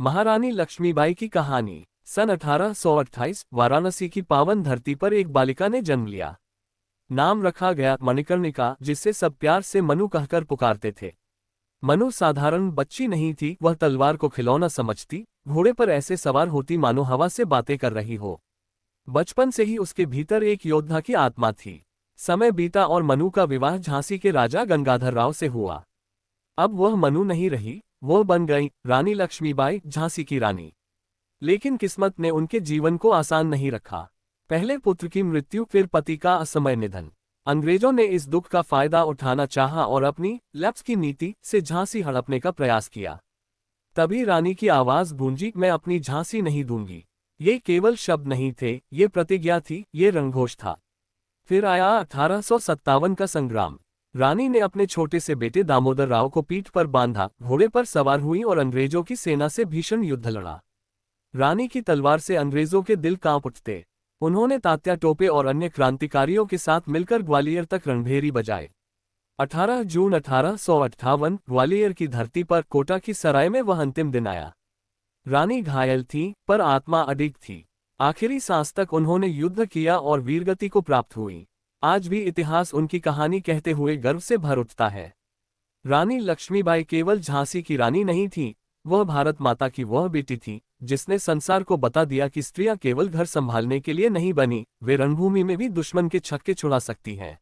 महारानी लक्ष्मीबाई की कहानी। सन 1828 वाराणसी की पावन धरती पर एक बालिका ने जन्म लिया। नाम रखा गया मणिकर्णिका, जिससे सब प्यार से मनु कहकर पुकारते थे। मनु साधारण बच्ची नहीं थी, वह तलवार को खिलौना समझती, घोड़े पर ऐसे सवार होती मानो हवा से बातें कर रही हो। बचपन से ही उसके भीतर एक योद्धा की आत्मा थी। समय बीता और मनु का विवाह झांसी के राजा गंगाधर राव से हुआ। अब वह मनु नहीं रही, वो बन गई रानी लक्ष्मीबाई, झांसी की रानी। लेकिन किस्मत ने उनके जीवन को आसान नहीं रखा। पहले पुत्र की मृत्यु, फिर पति का असमय निधन। अंग्रेजों ने इस दुख का फायदा उठाना चाहा और अपनी लैप्स की नीति से झांसी हड़पने का प्रयास किया। तभी रानी की आवाज गूंजी, मैं अपनी झांसी नहीं दूंगी। ये केवल शब्द नहीं थे, ये प्रतिज्ञा थी, ये रंगघोष था। फिर आया 1857 का संग्राम। रानी ने अपने छोटे से बेटे दामोदर राव को पीठ पर बांधा, घोड़े पर सवार हुई और अंग्रेजों की सेना से भीषण युद्ध लड़ा। रानी की तलवार से अंग्रेजों के दिल कांप उठते। उन्होंने तात्या टोपे और अन्य क्रांतिकारियों के साथ मिलकर ग्वालियर तक रणभेरी बजाए। 18 जून 1858 ग्वालियर की धरती पर कोटा की सराय में वह अंतिम दिन आया। रानी घायल थी, पर आत्मा अडिग थी। आखिरी सांस तक उन्होंने युद्ध किया और वीरगति को प्राप्त हुई। आज भी इतिहास उनकी कहानी कहते हुए गर्व से भर उठता है। रानी लक्ष्मीबाई केवल झांसी की रानी नहीं थी, वह भारत माता की वह बेटी थी जिसने संसार को बता दिया कि स्त्रियां केवल घर संभालने के लिए नहीं बनी, वे रणभूमि में भी दुश्मन के छक्के छुड़ा सकती हैं।